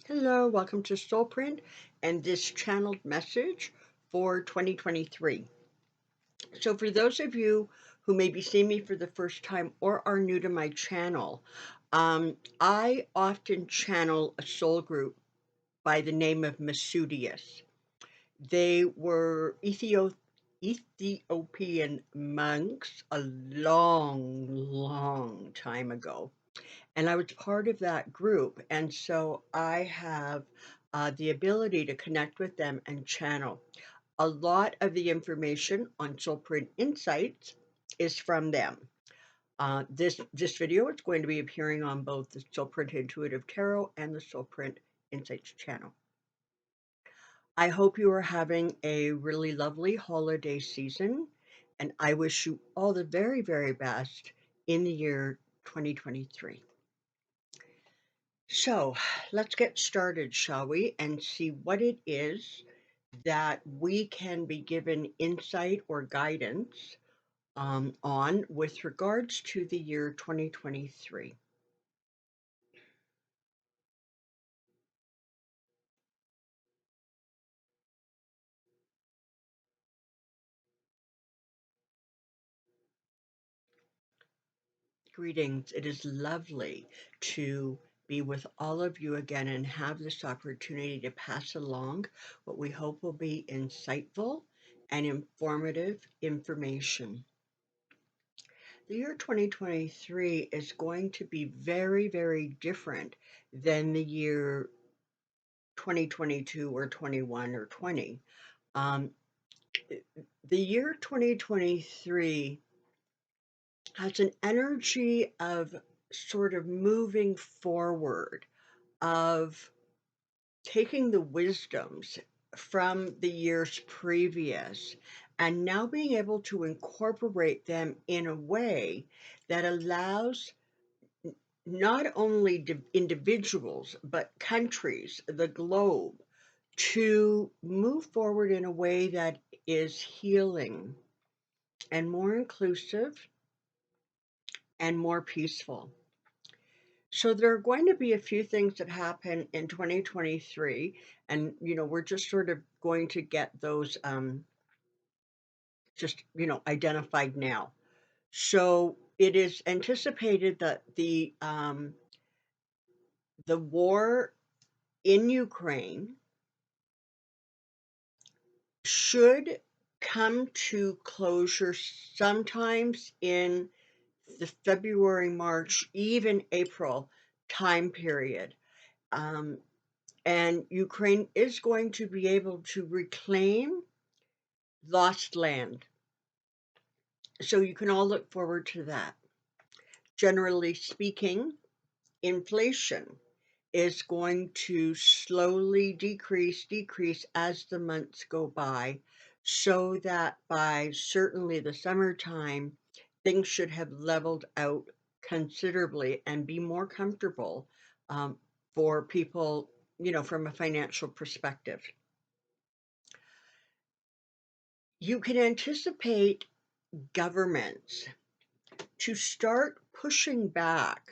Hello, welcome to Soulprint and this channeled message for 2023. So, for those of you who may be seeing me for the first time or are new to my channel, I often channel a soul group by the name of Masudius. They were Ethiopian monks a long time ago. And I was part of that group, and so I have the ability to connect with them and channel. A lot of the information on Soulprint Insights is from them. This video is going to be appearing on both the Soulprint Intuitive Tarot and the Soulprint Insights channel. I hope you are having a really lovely holiday season, and I wish you all the very best in the year 2023. So let's get started, shall we, and see what it is that we can be given insight or guidance on with regards to the year 2023. Greetings. It is lovely to be with all of you again and have this opportunity to pass along what we hope will be insightful and informative information. The year 2023 is going to be very different than the year 2022 or 21 or 20. Um, the year 2023 has an energy of sort of moving forward, of taking the wisdoms from the years previous and now being able to incorporate them in a way that allows not only individuals, but countries, the globe, to move forward in a way that is healing and more inclusive and more peaceful. So there are going to be a few things that happen in 2023, and we're just sort of going to get those identified now. So it is anticipated that the war in Ukraine should come to closure sometimes in the February, March, even April time period. And Ukraine is going to be able to reclaim lost land. So you can all look forward to that. Generally speaking, inflation is going to slowly decrease as the months go by, so that by certainly the summertime, things should have leveled out considerably and be more comfortable for people, from a financial perspective. You can anticipate governments to start pushing back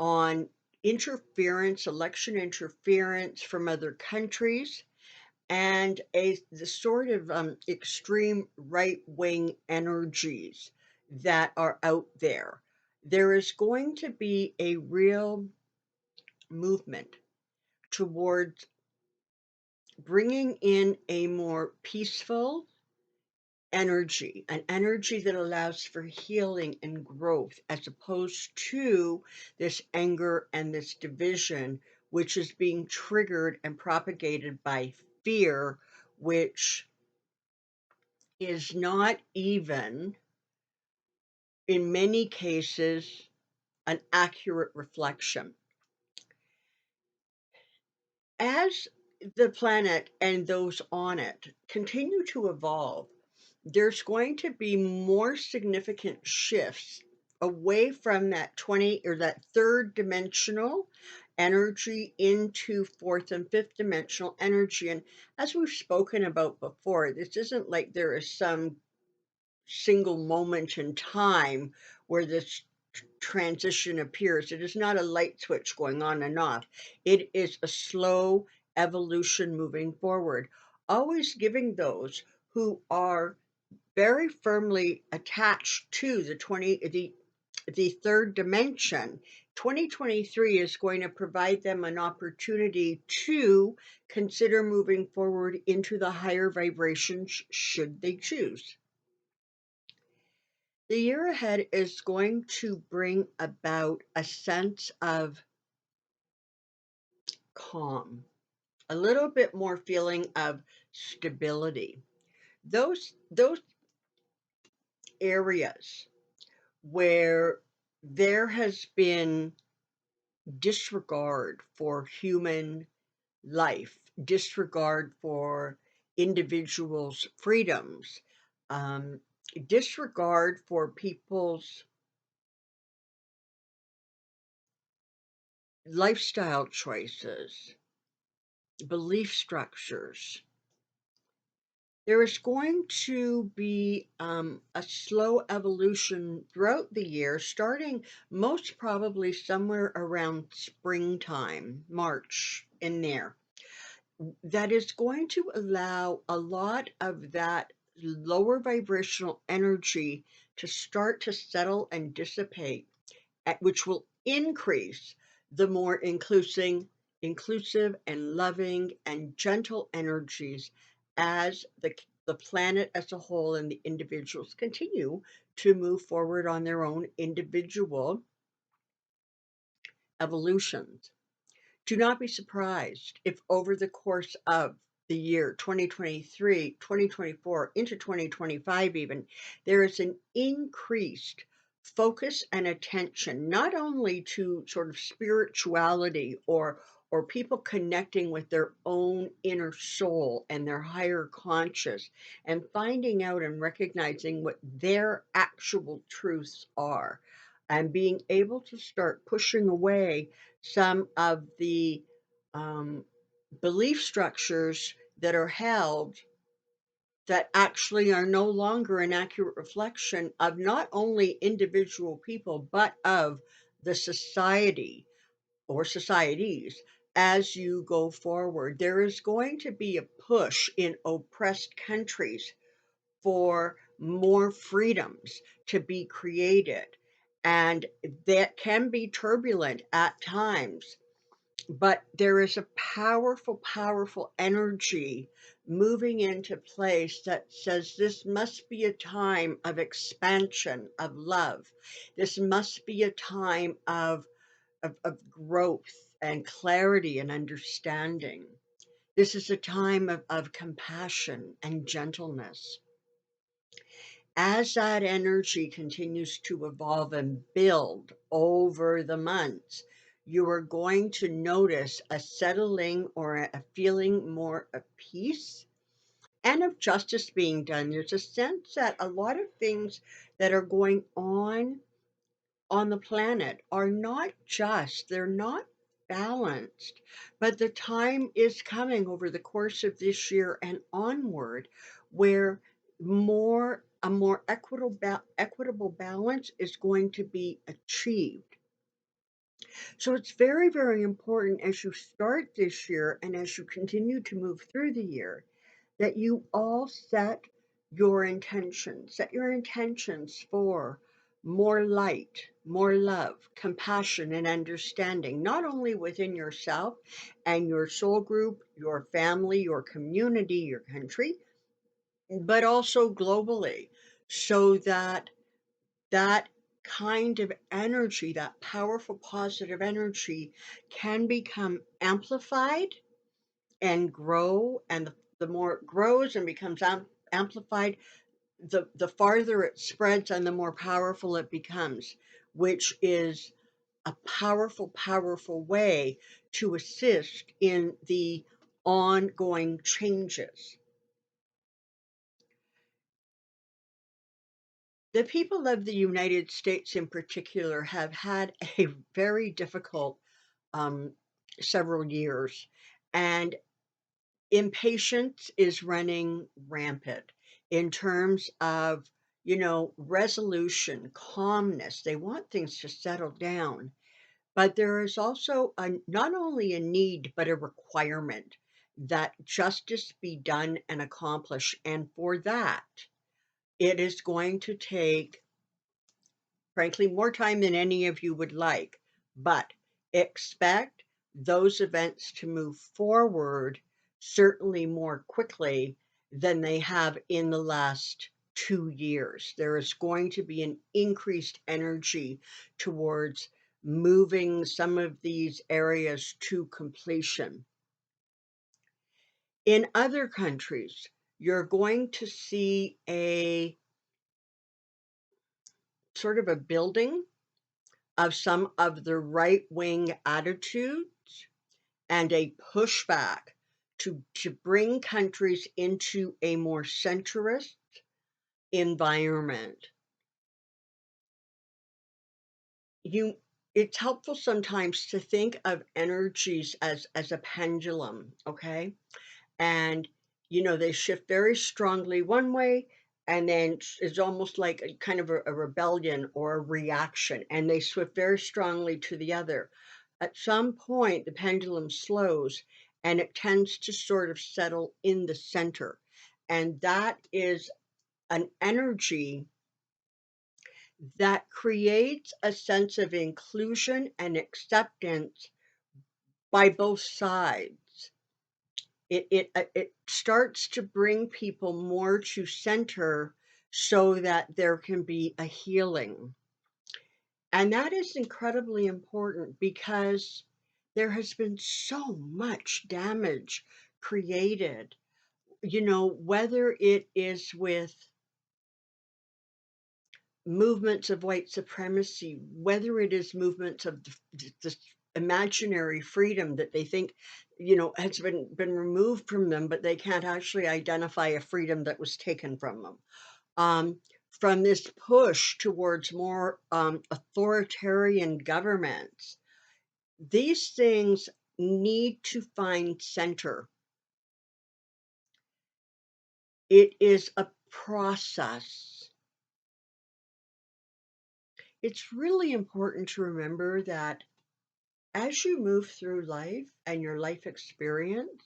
on election interference from other countries, and the sort of extreme right-wing energies that are out there. There is going to be a real movement towards bringing in a more peaceful energy, an energy that allows for healing and growth, as opposed to this anger and this division, which is being triggered and propagated by fear, which is not even, in many cases, an accurate reflection. As the planet and those on it continue to evolve, there's going to be more significant shifts away from that third dimensional energy into fourth and fifth dimensional energy. And as we've spoken about before, this isn't like there is some single moment in time where this transition appears. It is not a light switch going on and off. It is a slow evolution moving forward, always giving those who are very firmly attached to the third dimension. 2023 is going to provide them an opportunity to consider moving forward into the higher vibrations should they choose. The year ahead is going to bring about a sense of calm, a little bit more feeling of stability. Those areas where there has been disregard for human life, disregard for individuals' freedoms, um, disregard for people's lifestyle choices, belief structures. There is going to be a slow evolution throughout the year, starting most probably somewhere around springtime, March, in there. That is going to allow a lot of that lower vibrational energy to start to settle and dissipate, which will increase the more inclusive and loving and gentle energies as the planet as a whole and the individuals continue to move forward on their own individual evolutions. Do not be surprised if over the course of the year 2023, 2024, into 2025 even, there is an increased focus and attention, not only to sort of spirituality or people connecting with their own inner soul and their higher conscious and finding out and recognizing what their actual truths are and being able to start pushing away some of the um, belief structures that are held that actually are no longer an accurate reflection of not only individual people, but of the society or societies as you go forward. There is going to be a push in oppressed countries for more freedoms to be created. And that can be turbulent at times, but there is a powerful, powerful energy moving into place that says this must be a time of expansion, of love. This must be a time of growth and clarity and understanding. This is a time of compassion and gentleness. As that energy continues to evolve and build over the months, you are going to notice a settling or a feeling more of peace and of justice being done. There's a sense that a lot of things that are going on the planet are not just, they're not balanced, but the time is coming over the course of this year and onward where a more equitable balance is going to be achieved. So it's very, very important as you start this year and as you continue to move through the year that you all set your intentions for more light, more love, compassion, and understanding, not only within yourself and your soul group, your family, your community, your country, but also globally, so that that kind of energy, that powerful positive energy, can become amplified and grow. And the more it grows and becomes amplified, the farther it spreads and the more powerful it becomes, which is a powerful, powerful way to assist in the ongoing changes. The people of the United States in particular have had a very difficult um, several years, and impatience is running rampant in terms of resolution, calmness. They want things to settle down. But there is also not only a need, but a requirement that justice be done and accomplished. And for that, it is going to take, frankly, more time than any of you would like. But expect those events to move forward certainly more quickly than they have in the last 2 years. There is going to be an increased energy towards moving some of these areas to completion. In other countries, you're going to see a sort of a building of some of the right-wing attitudes and a pushback to bring countries into a more centrist environment. It's helpful sometimes to think of energies as a pendulum, okay? And they shift very strongly one way, and then it's almost like a kind of a rebellion or a reaction, and they shift very strongly to the other. At some point the pendulum slows and it tends to sort of settle in the center, and that is an energy that creates a sense of inclusion and acceptance by both sides. It starts to bring people more to center so that there can be a healing. And that is incredibly important because there has been so much damage created, whether it is with movements of white supremacy, whether it is movements of this imaginary freedom that they think, has been removed from them, but they can't actually identify a freedom that was taken from them. From this push towards more authoritarian governments, these things need to find center. It is a process. It's really important to remember that as you move through life and your life experience,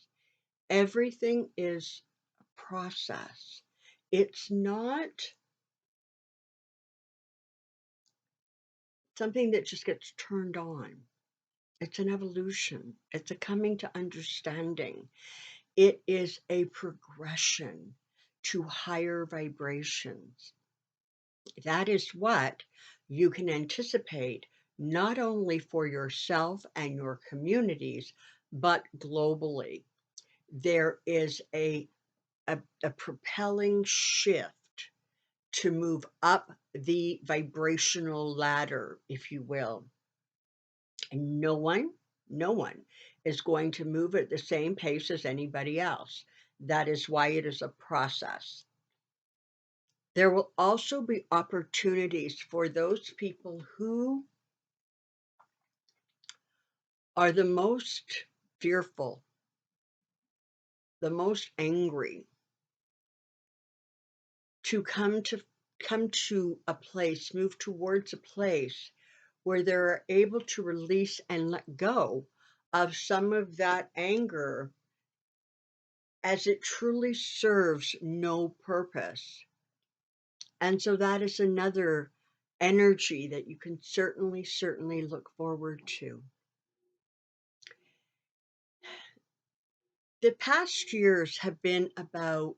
everything is a process. It's not something that just gets turned on. It's an evolution. It's a coming to understanding. It is a progression to higher vibrations. That is what you can anticipate, not only for yourself and your communities, but globally. There is a propelling shift to move up the vibrational ladder, if you will. And no one is going to move at the same pace as anybody else. That is why it is a process. There will also be opportunities for those people who are the most fearful, the most angry, to come to a place, move towards a place where they're able to release and let go of some of that anger as it truly serves no purpose. And so that is another energy that you can certainly look forward to. The past years have been about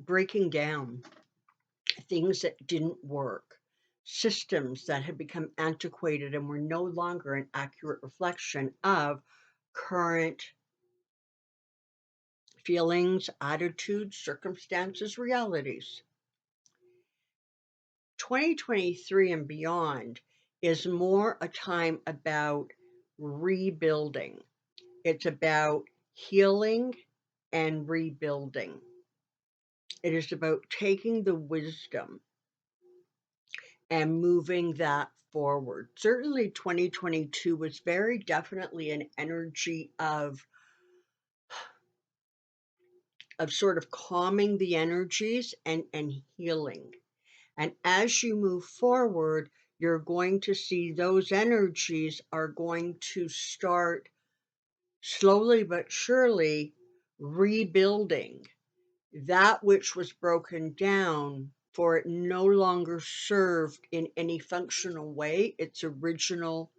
breaking down things that didn't work, systems that had become antiquated and were no longer an accurate reflection of current feelings, attitudes, circumstances, realities. 2023 and beyond is more a time about rebuilding. It's about healing and rebuilding. It is about taking the wisdom and moving that forward. Certainly 2022 was very definitely an energy of of sort of calming the energies and healing. And as you move forward, you're going to see those energies are going to start slowly but surely rebuilding that which was broken down, for it no longer served in any functional way its original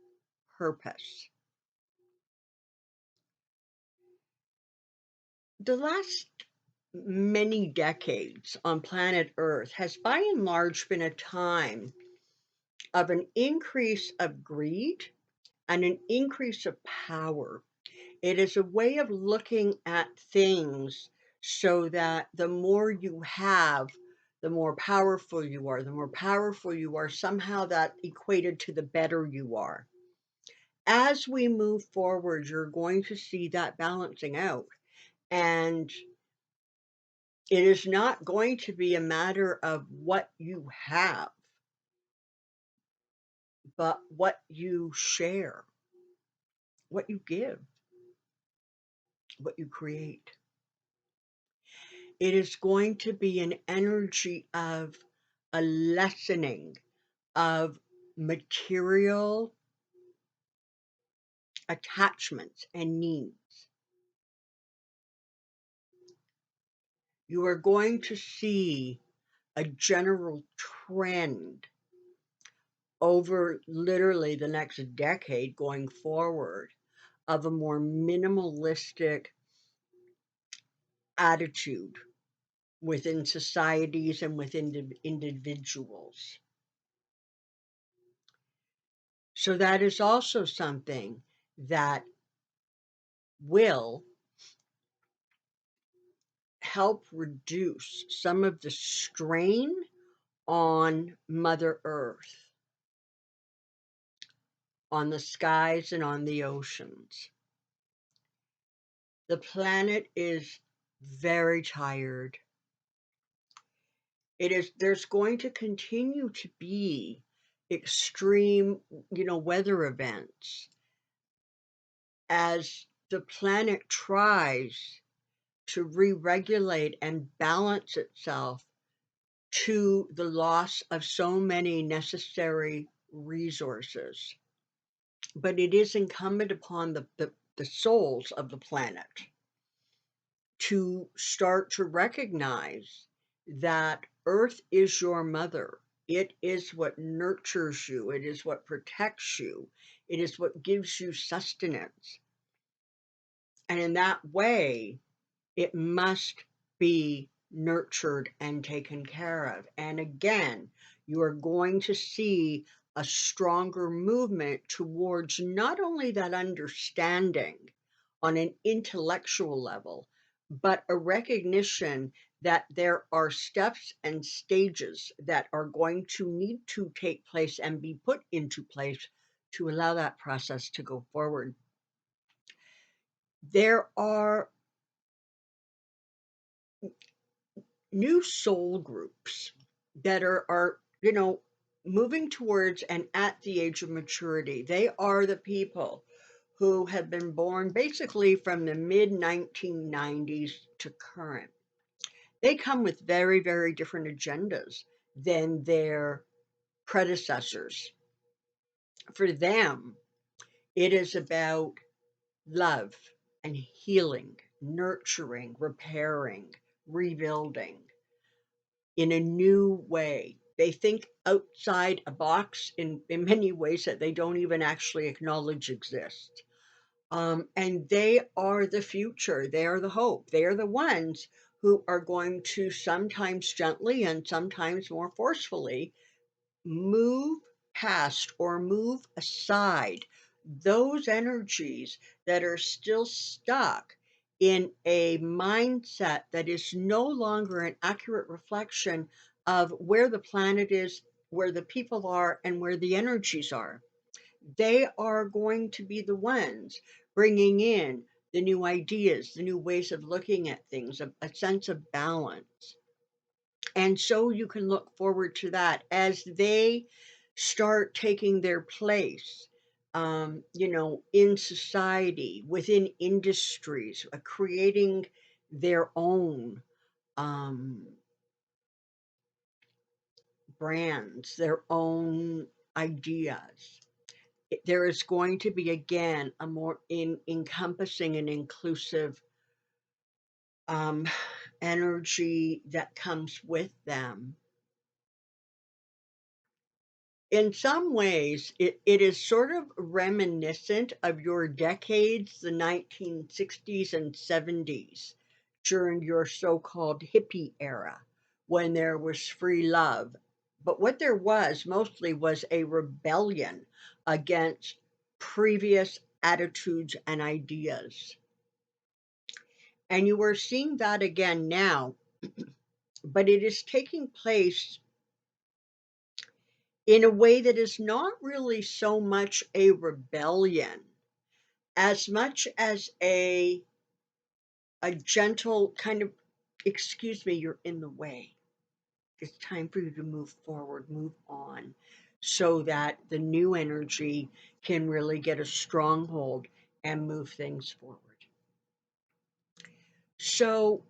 purpose. The last many decades on planet Earth has by and large been a time of an increase of greed and an increase of power. It is a way of looking at things so that the more you have, the more powerful you are. The more powerful you are, somehow that equated to the better you are. As we move forward, you're going to see that balancing out. And it is not going to be a matter of what you have, but what you share, what you give, what you create. It is going to be an energy of a lessening of material attachments and needs. You are going to see a general trend over literally the next decade going forward of a more minimalistic attitude within societies and within individuals. So that is also something that will help reduce some of the strain on Mother Earth, on the skies and on the oceans. The planet is very tired. There's going to continue to be extreme, weather events as the planet tries to re-regulate and balance itself to the loss of so many necessary resources. But it is incumbent upon the souls of the planet to start to recognize that Earth is your mother. It is what nurtures you. It is what protects you. It is what gives you sustenance. And in that way, it must be nurtured and taken care of. And again, you are going to see a stronger movement towards not only that understanding on an intellectual level, but a recognition that there are steps and stages that are going to need to take place and be put into place to allow that process to go forward. There are new soul groups that are moving towards and at the age of maturity. They are the people who have been born basically from the mid 1990s to current. They come with very, very different agendas than their predecessors. For them, it is about love and healing, nurturing, repairing, rebuilding in a new way. They think outside a box in many ways that they don't even actually acknowledge exist. And they are the future. They are the hope. They are the ones who are going to sometimes gently and sometimes more forcefully move past or move aside those energies that are still stuck in a mindset that is no longer an accurate reflection of where the planet is, where the people are, and where the energies are. They are going to be the ones bringing in the new ideas, the new ways of looking at things, a sense of balance. And so you can look forward to that as they start taking their place, in society, within industries, creating their own brands, their own ideas. There is going to be, again, a more encompassing and inclusive energy that comes with them. In some ways, it is sort of reminiscent of your decades, the 1960s and 70s, during your so-called hippie era, when there was free love. But what there was mostly was a rebellion against previous attitudes and ideas. And you are seeing that again now, but it is taking place in a way that is not really so much a rebellion as much as a gentle kind of, excuse me, you're in the way. It's time for you to move forward, move on, so that the new energy can really get a stronghold and move things forward. So,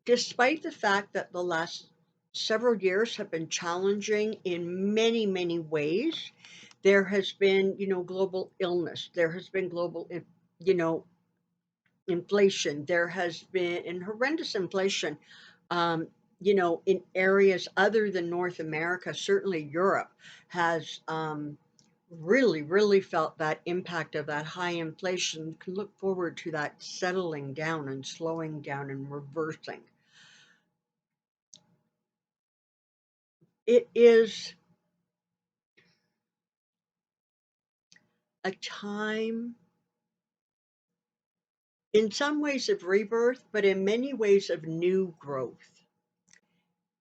despite the fact that the last several years have been challenging in many, many ways, there has been, global illness. There has been global, inflation. There has been horrendous inflation, in areas other than North America. Certainly Europe has really, really felt that impact of that high inflation. You can look forward to that settling down and slowing down and reversing. It is a time, in some ways, of rebirth, but in many ways of new growth.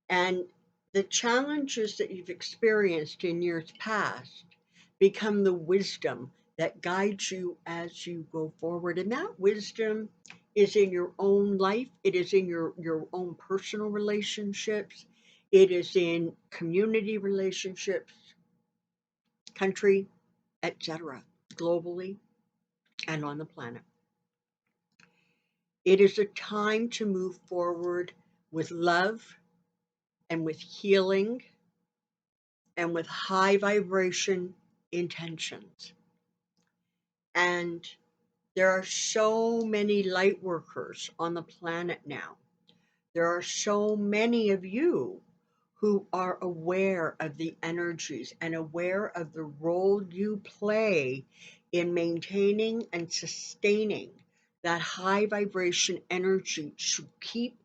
And the challenges that you've experienced in years past become the wisdom that guides you as you go forward. And that wisdom is in your own life, it is in your own personal relationships, it is in community relationships, country, etc., globally and on the planet. It is a time to move forward with love and with healing and with high vibration intentions. And there are so many light workers on the planet now. There are so many of you who are aware of the energies and aware of the role you play in maintaining and sustaining that high vibration energy to keep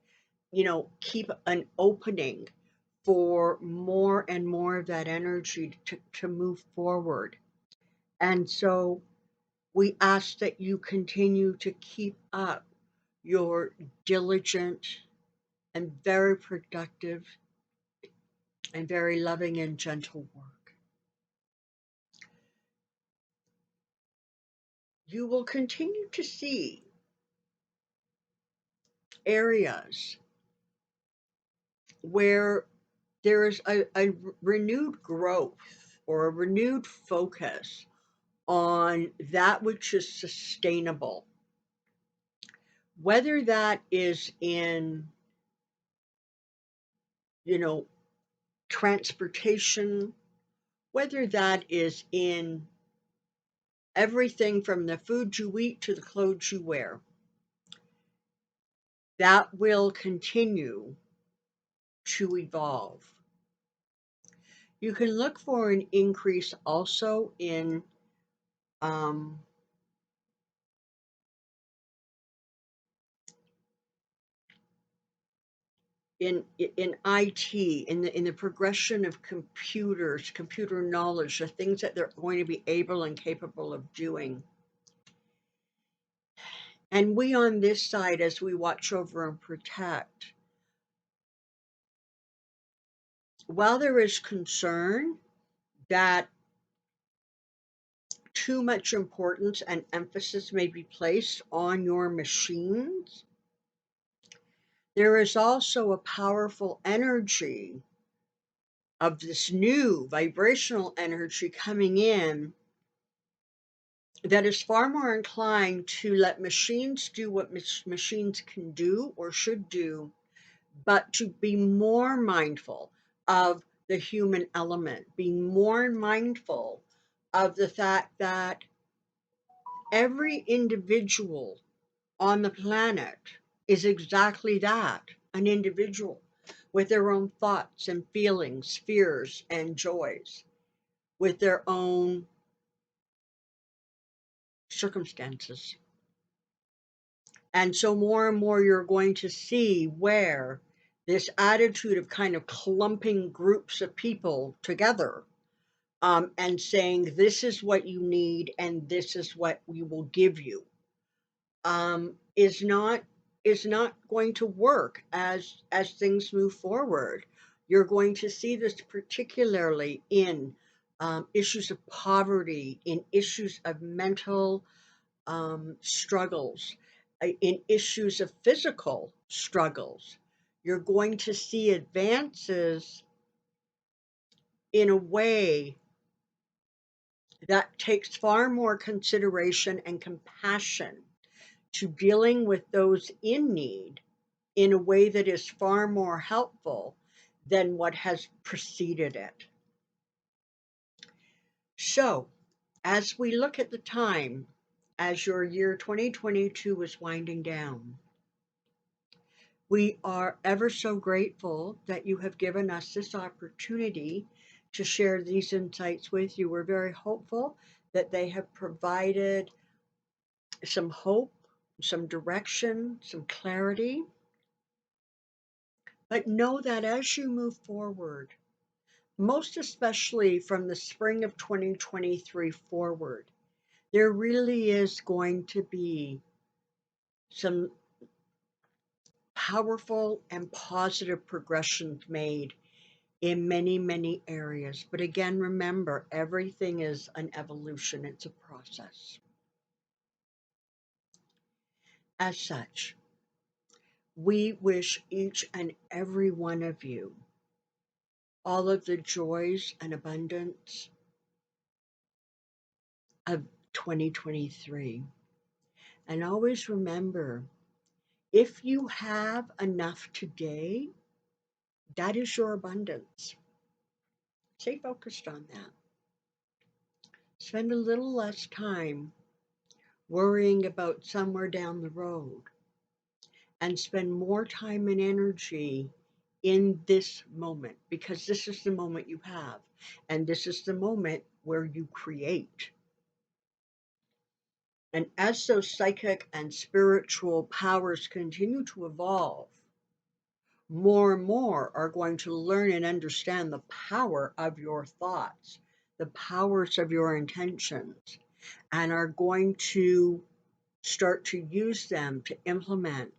an opening for more and more of that energy to move forward. And so we ask that you continue to keep up your diligent and very productive and very loving and gentle work. You will continue to see areas where there is a renewed growth or a renewed focus on that which is sustainable, whether that is in, you know, transportation, whether that is in everything from the food you eat to the clothes you wear, that will continue to evolve. You can look for an increase also um, in IT, in the progression of computers, computer knowledge, the things that they're going to be able and capable of doing. And we on this side, as we watch over and protect, while there is concern that too much importance and emphasis may be placed on your machines, there is also a powerful energy of this new vibrational energy coming in that is far more inclined to let machines do what machines can do or should do, but to be more mindful of the human element, being more mindful of the fact that every individual on the planet is exactly that, an individual with their own thoughts and feelings, fears and joys, with their own circumstances. And so more and more you're going to see where this attitude of kind of clumping groups of people together, and saying, this is what you need and this is what we will give you, is not going to work as things move forward. You're going to see this particularly in issues of poverty, in issues of mental struggles, in issues of physical struggles. You're going to see advances in a way that takes far more consideration and compassion to dealing with those in need in a way that is far more helpful than what has preceded it. So, as we look at the time, as your year 2022 is winding down, we are ever so grateful that you have given us this opportunity to share these insights with you. We're very hopeful that they have provided some hope, some direction, some clarity. But know that as you move forward, most especially from the spring of 2023 forward, there really is going to be some powerful and positive progressions made in many, many areas. But again, remember, everything is an evolution, it's a process. As such, we wish each and every one of you all of the joys and abundance of 2023. And always remember, if you have enough today, that is your abundance. Stay focused on that. Spend a little less time worrying about somewhere down the road and spend more time and energy in this moment, because this is the moment you have, and this is the moment where you create. And as those psychic and spiritual powers continue to evolve, more and more are going to learn and understand the power of your thoughts, the powers of your intentions, and are going to start to use them to implement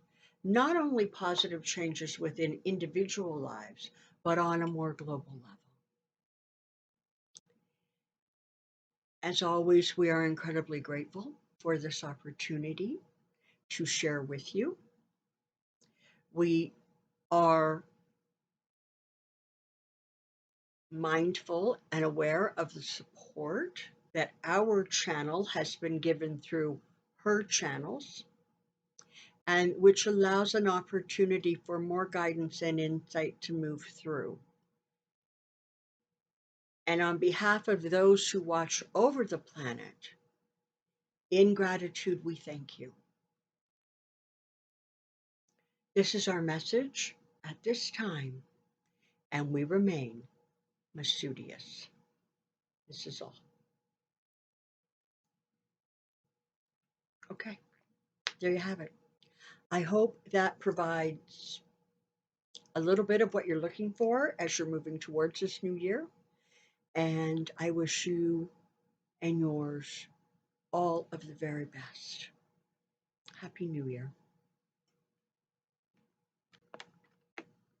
not only positive changes within individual lives, but on a more global level. As always, we are incredibly grateful for this opportunity to share with you. We are mindful and aware of the support that our channel has been given through her channels, and which allows an opportunity for more guidance and insight to move through. And on behalf of those who watch over the planet, in gratitude, we thank you. This is our message at this time, and we remain Masudius. This is all. Okay, there you have it. I hope that provides a little bit of what you're looking for as you're moving towards this new year. And I wish you and yours all of the very best. Happy New Year.